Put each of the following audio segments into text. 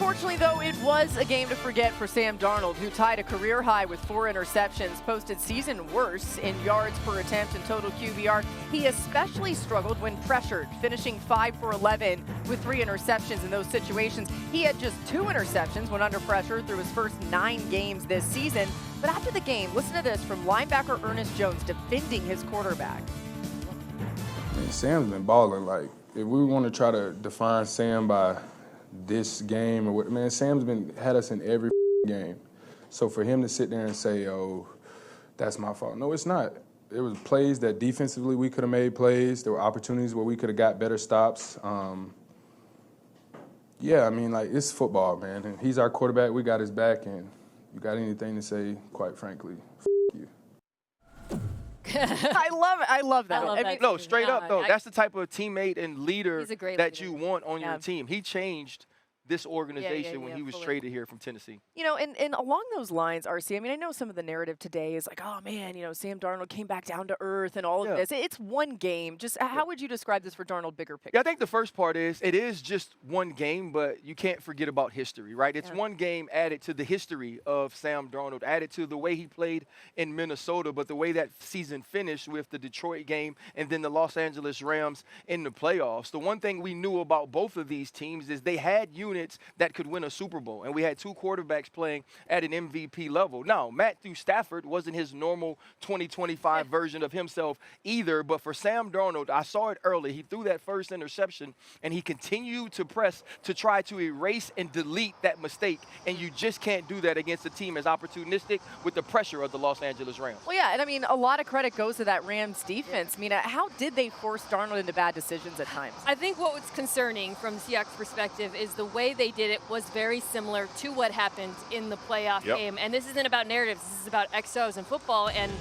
Unfortunately, though, it was a game to forget for Sam Darnold, who tied a career high with 4 interceptions, posted season worst in yards per attempt and total QBR. He especially struggled when pressured, finishing 5 for 11 with 3 interceptions in those situations. He had just 2 interceptions when under pressure through his first 9 games this season. But after the game, listen to this from linebacker Ernest Jones defending his quarterback. I mean, Sam's been balling. Like, if we want to try to define Sam by this game or what, man, Sam's had us in every game. So for him to sit there and say, oh, that's my fault. No, it's not. There was plays that defensively we could have made plays. There were opportunities where we could have got better stops. Yeah, I mean, like, it's football, man. And he's our quarterback. We got his back. And you got anything to say, quite frankly, you. I love it. I love that. I mean, no, straight up, though. That's the type of teammate and leader that you want on your team. He changed this organization when he was traded here from Tennessee. You know, and along those lines, RC, I mean, I know some of the narrative today is like, oh, man, you know, Sam Darnold came back down to earth and all of this. It's one game. Just how would you describe this for Darnold, bigger picture? Yeah, I think the first part is it is just one game, but you can't forget about history, right? It's one game added to the history of Sam Darnold, added to the way he played in Minnesota, but the way that season finished with the Detroit game and then the Los Angeles Rams in the playoffs. The one thing we knew about both of these teams is they had units that could win a Super Bowl, and we had 2 quarterbacks playing at an MVP level. Now, Matthew Stafford wasn't his normal 2025 version of himself either, but for Sam Darnold, I saw it early. He threw that first interception, and he continued to press to try to erase and delete that mistake, and you just can't do that against a team as opportunistic with the pressure of the Los Angeles Rams. Well, yeah, and I mean, a lot of credit goes to that Rams defense. Mina, how did they force Darnold into bad decisions at times? I think what was concerning from the Seahawks' perspective is the way they did it was very similar to what happened in the playoff game. And this isn't about narratives. This is about XOs and football. And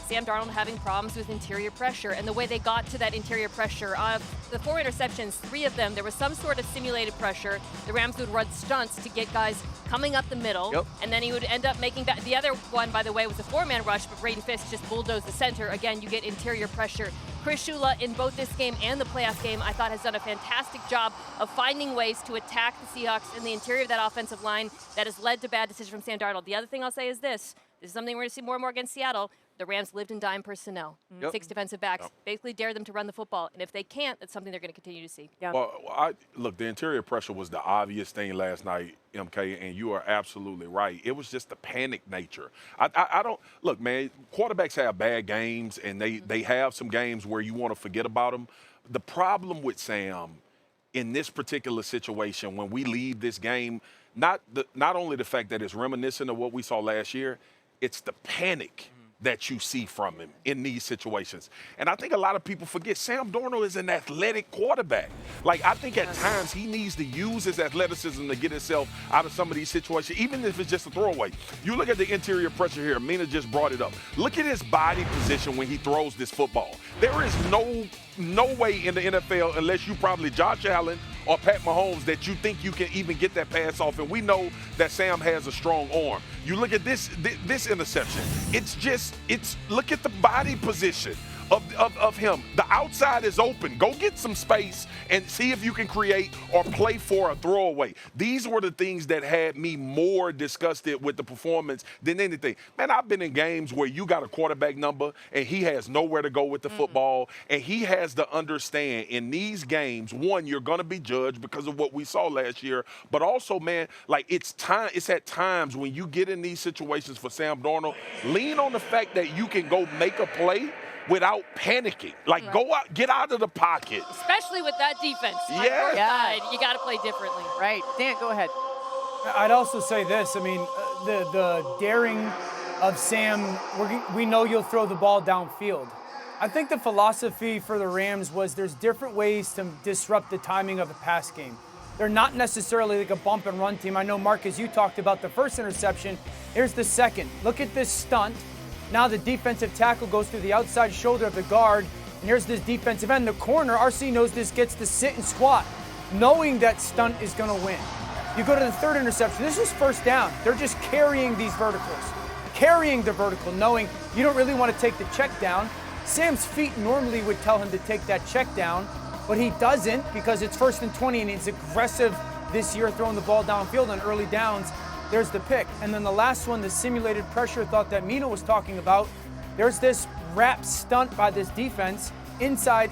Sam Darnold having problems with interior pressure and the way they got to that interior pressure. Of the 4 interceptions, 3 of them, there was some sort of simulated pressure. The Rams would run stunts to get guys coming up the middle, and then he would end up making back. The other one, by the way, was a 4-man rush, but Braden Fisk just bulldozed the center. Again, you get interior pressure. Chris Shula, in both this game and the playoff game, I thought has done a fantastic job of finding ways to attack the Seahawks in the interior of that offensive line that has led to bad decisions from Sam Darnold. The other thing I'll say is this is something we're going to see more and more against Seattle. The Rams lived and dime personnel. 6 defensive backs. Basically dare them to run the football. And if they can't, that's something they're going to continue to see. Well, look, the interior pressure was the obvious thing last night, MK, and you are absolutely right. It was just the panic nature. I don't – look, man, quarterbacks have bad games, and they have some games where you want to forget about them. The problem with Sam in this particular situation, when we leave this game, not only the fact that it's reminiscent of what we saw last year, it's the panic that you see from him in these situations. And I think a lot of people forget Sam Darnold is an athletic quarterback. Like, I think at times he needs to use his athleticism to get himself out of some of these situations, even if it's just a throwaway. You look at the interior pressure here. Mina just brought it up. Look at his body position when he throws this football. There is no way in the NFL, unless you probably Josh Allen or Pat Mahomes, that you think you can even get that pass off. And we know that Sam has a strong arm. You look at this interception. Look at the body position of him. The outside is open. Go get some space and see if you can create or play for a throwaway. These were the things that had me more disgusted with the performance than anything. Man, I've been in games where you got a quarterback number and he has nowhere to go with the football, and he has to understand in these games, one, you're going to be judged because of what we saw last year, but also, man, like it's at times when you get in these situations for Sam Darnold, lean on the fact that you can go make a play without panicking. Like, go out, get out of the pocket. Especially with that defense. You got to play differently. Right. Dan, go ahead. I'd also say this. I mean, the daring of Sam, we know you'll throw the ball downfield. I think the philosophy for the Rams was there's different ways to disrupt the timing of a pass game. They're not necessarily like a bump and run team. I know, Marcus, you talked about the first interception. Here's the second. Look at this stunt. Now the defensive tackle goes through the outside shoulder of the guard, and here's this defensive end. The corner, RC knows this, gets to sit and squat, knowing that stunt is going to win. You go to the third interception. This is first down. They're just carrying these verticals, carrying the vertical, knowing you don't really want to take the check down. Sam's feet normally would tell him to take that check down, but he doesn't because it's 1st and 20 and he's aggressive this year throwing the ball downfield on early downs. There's the pick. And then the last one, the simulated pressure thought that Mina was talking about. There's this wrap stunt by this defense. Inside.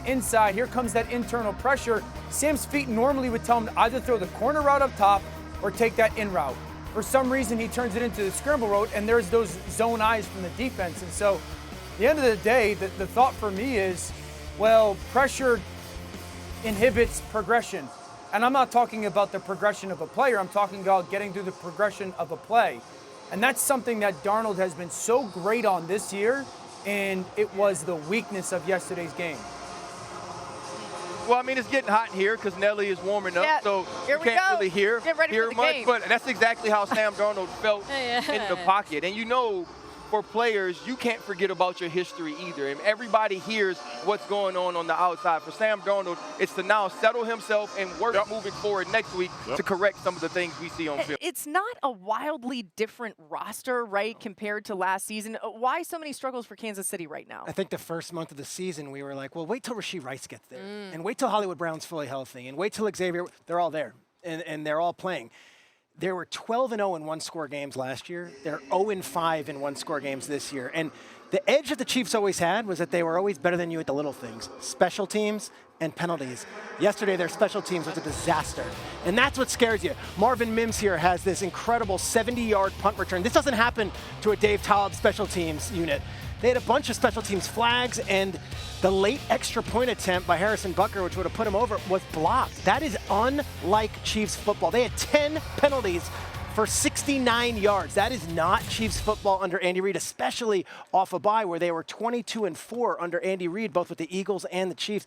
Here comes that internal pressure. Sam's feet normally would tell him to either throw the corner route up top or take that in route. For some reason, he turns it into the scramble route, and there's those zone eyes from the defense. And so, at the end of the day, the thought for me is, well, pressure inhibits progression. And I'm not talking about the progression of a player. I'm talking about getting through the progression of a play. And that's something that Darnold has been so great on this year, and it was the weakness of yesterday's game. Well, I mean, it's getting hot here because Nelly is warming up, so you can't really hear much. Game. But that's exactly how Sam Darnold felt in the pocket. And you know, for players, you can't forget about your history either. And everybody hears what's going on the outside. For Sam Darnold, it's to now settle himself and work moving forward next week to correct some of the things we see on field. It's not a wildly different roster, right, compared to last season. Why so many struggles for Kansas City right now? I think the first month of the season, we were like, well, wait till Rashee Rice gets there. And wait till Hollywood Brown's fully healthy. And wait till Xavier, they're all there. And they're all playing. There were 12-0 in one-score games last year. They're 0-5 in one-score games this year. And the edge that the Chiefs always had was that they were always better than you at the little things, special teams and penalties. Yesterday, their special teams was a disaster. And that's what scares you. Marvin Mims here has this incredible 70-yard punt return. This doesn't happen to a Dave Toub special teams unit. They had a bunch of special teams flags, and the late extra point attempt by Harrison Butker, which would have put him over, was blocked. That is unlike Chiefs football. They had 10 penalties for 69 yards. That is not Chiefs football under Andy Reid, especially off a bye where they were 22-4 under Andy Reid, both with the Eagles and the Chiefs.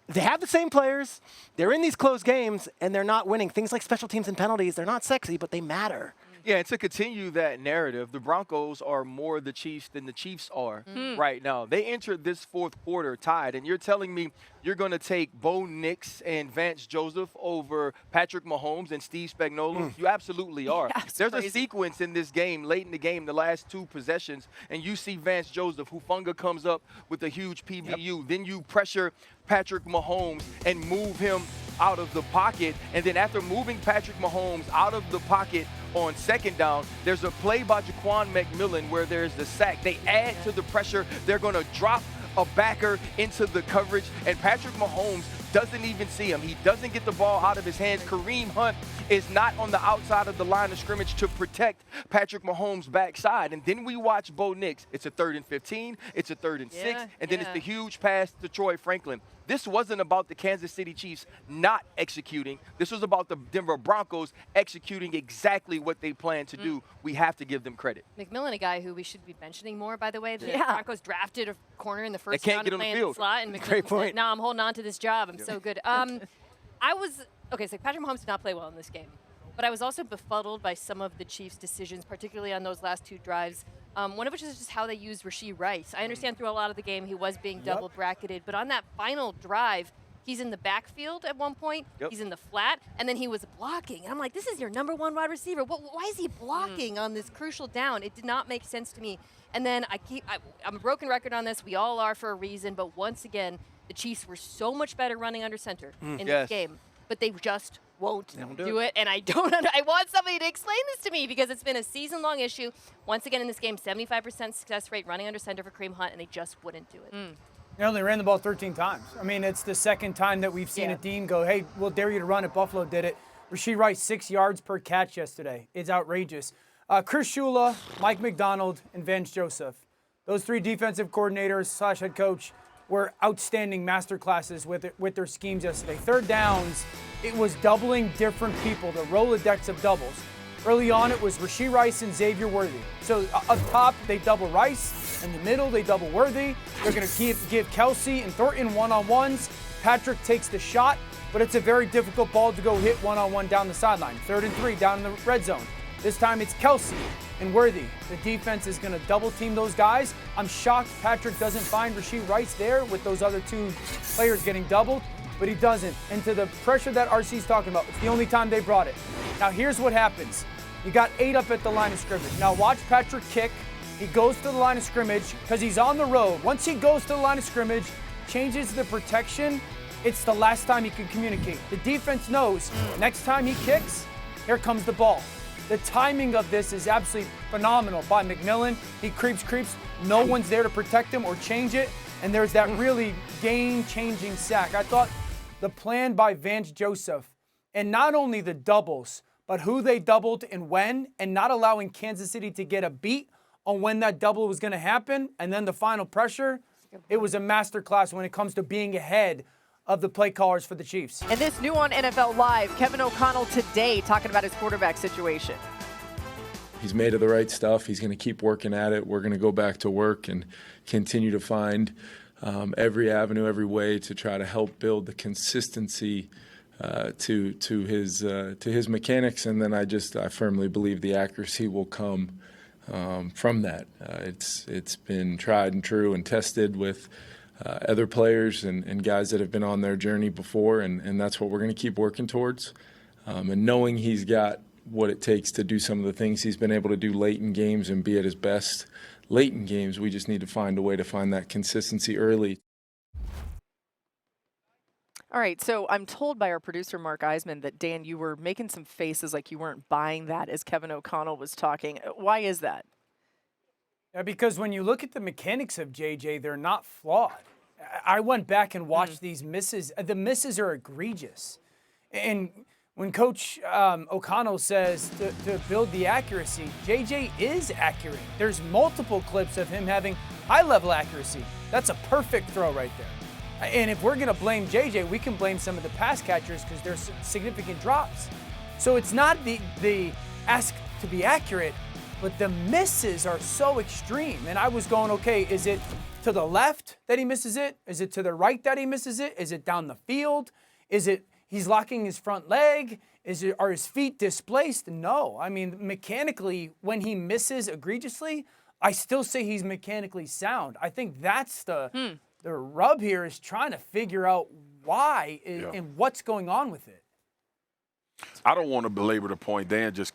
They have the same players. They're in these close games, and they're not winning. Things like special teams and penalties, they're not sexy, but they matter. Yeah, and to continue that narrative, the Broncos are more the Chiefs than the Chiefs are right now. They entered this fourth quarter tied, and you're telling me you're going to take Bo Nix and Vance Joseph over Patrick Mahomes and Steve Spagnuolo? You absolutely are. There's a sequence in this game, late in the game, the last two possessions, and you see Vance Joseph, Hufanga comes up with a huge PBU. Then you pressure Patrick Mahomes and move him out of the pocket. And then after moving Patrick Mahomes out of the pocket on second down, there's a play by Jaquan McMillan where there's the sack. They add to the pressure. They're going to drop a backer into the coverage, and Patrick Mahomes doesn't even see him. He doesn't get the ball out of his hands. Kareem Hunt is not on the outside of the line of scrimmage to protect Patrick Mahomes' backside. And then we watch Bo Nix. It's a 3rd and 15. It's a 3rd and 6. And then it's the huge pass to Troy Franklin. This wasn't about the Kansas City Chiefs not executing. This was about the Denver Broncos executing exactly what they planned to do. We have to give them credit. McMillan, a guy who we should be mentioning more, by the way. The Broncos drafted a corner in the first can't round get to on the play in field. the slot. And Great McMillan point. said, no, I'm holding on to this job. I'm so good. Okay, so Patrick Mahomes did not play well in this game. But I was also befuddled by some of the Chiefs' decisions, particularly on those last two drives. One of which is just how they used Rashee Rice. I understand through a lot of the game he was being double bracketed, but on that final drive, he's in the backfield at one point, he's in the flat, and then he was blocking. And I'm like, this is your number one wide receiver. Why is he blocking on this crucial down? It did not make sense to me. And then I'm a broken record on this. We all are for a reason. But once again, the Chiefs were so much better running under center in this game. But they just won't do it. And I want somebody to explain this to me because it's been a season-long issue. Once again in this game, 75% success rate running under center for Kareem Hunt, and they just wouldn't do it. They only ran the ball 13 times. I mean, it's the second time that we've seen a team go, hey, we'll dare you to run it. Buffalo did it. Rashee Rice, 6 yards per catch yesterday. It's outrageous. Chris Shula, Mike McDonald, and Vance Joseph. Those three defensive coordinators / head coach were outstanding masterclasses with their schemes yesterday. Third downs, it was doubling different people, the Rolodex of doubles. Early on, it was Rashee Rice and Xavier Worthy. So up top, they double Rice. In the middle, they double Worthy. They're going to give Kelsey and Thornton one-on-ones. Patrick takes the shot, but it's a very difficult ball to go hit one-on-one down the sideline. 3rd and 3 down in the red zone. This time it's Kelsey and Worthy. The defense is going to double team those guys. I'm shocked Patrick doesn't find Rashee Rice there with those other two players getting doubled, but he doesn't. And to the pressure that RC's talking about, it's the only time they brought it. Now here's what happens. You got 8 up at the line of scrimmage. Now watch Patrick kick. He goes to the line of scrimmage because he's on the road. Once he goes to the line of scrimmage, changes the protection, it's the last time he can communicate. The defense knows next time he kicks, here comes the ball. The timing of this is absolutely phenomenal by McMillan. He creeps. No one's there to protect him or change it. And there's that really game-changing sack. I thought the plan by Vance Joseph, and not only the doubles, but who they doubled and when, and not allowing Kansas City to get a beat on when that double was going to happen, and then the final pressure, it was a masterclass when it comes to being ahead of the play callers for the Chiefs. And this new on NFL Live, Kevin O'Connell today talking about his quarterback situation. He's made of the right stuff. He's going to keep working at it. We're going to go back to work and continue to find every avenue, every way to try to help build the consistency to his mechanics. And then I firmly believe the accuracy will come from that. It's been tried and true and tested with other players and guys that have been on their journey before, and that's what we're going to keep working towards. And knowing he's got what it takes to do some of the things he's been able to do late in games and be at his best late in games, we just need to find a way to find that consistency early. All right, so I'm told by our producer, Mark Eisman, that, Dan, you were making some faces like you weren't buying that as Kevin O'Connell was talking. Why is that? Yeah, because when you look at the mechanics of JJ, they're not flawed. I went back and watched these misses. The misses are egregious. And when Coach O'Connell says to build the accuracy, JJ is accurate. There's multiple clips of him having high-level accuracy. That's a perfect throw right there. And if we're going to blame JJ, we can blame some of the pass catchers because there's significant drops. So it's not the ask to be accurate, but the misses are so extreme. And I was going, okay, is it to the left that he misses it? Is it to the right that he misses it? Is it down the field? Is it he's locking his front leg? Are his feet displaced? No. I mean, mechanically, when he misses egregiously, I still say he's mechanically sound. I think that's the rub here, is trying to figure out why and what's going on with it. I don't want to belabor the point. Dan just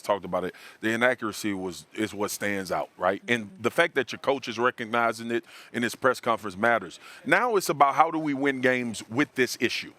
talked about it. The inaccuracy is what stands out, right? And the fact that your coach is recognizing it in his press conference matters. Now it's about how do we win games with this issue.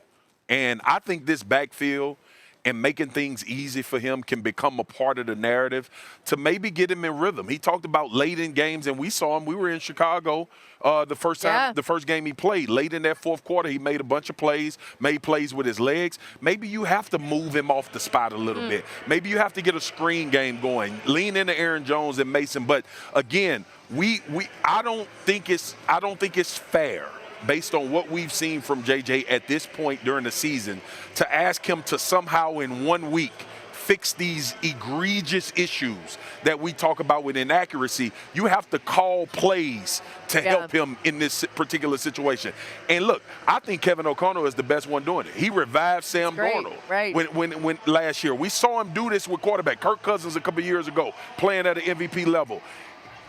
And I think this backfield and making things easy for him can become a part of the narrative to maybe get him in rhythm. He talked about late in games, and we saw him. We were in Chicago the first game he played. Late in that fourth quarter, he made a bunch of plays, made plays with his legs. Maybe you have to move him off the spot a little bit. Maybe you have to get a screen game going, lean into Aaron Jones and Mason. But again, I don't think it's fair, based on what we've seen from JJ at this point during the season, to ask him to somehow in 1 week fix these egregious issues that we talk about with inaccuracy. You have to call plays to help him in this particular situation. And look, I think Kevin O'Connell is the best one doing it. He revived Sam Darnold when last year. We saw him do this with quarterback Kirk Cousins a couple years ago, playing at an MVP level.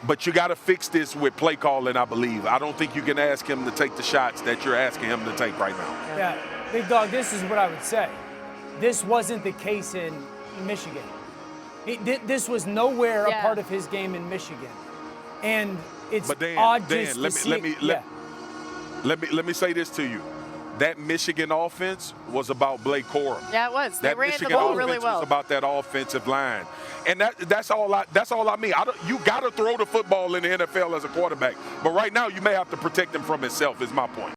But you got to fix this with play calling, I believe. I don't think you can ask him to take the shots that you're asking him to take right now. Yeah, Big Dog, this is what I would say. This wasn't the case in Michigan. This was nowhere a part of his game in Michigan. And it's odd just to see. Let me say this to you. That Michigan offense was about Blake Corum. Yeah, it was. They ran Michigan the ball really well. Was about that offensive line, and that's all I mean. You got to throw the football in the NFL as a quarterback, but right now you may have to protect him from himself. Is my point.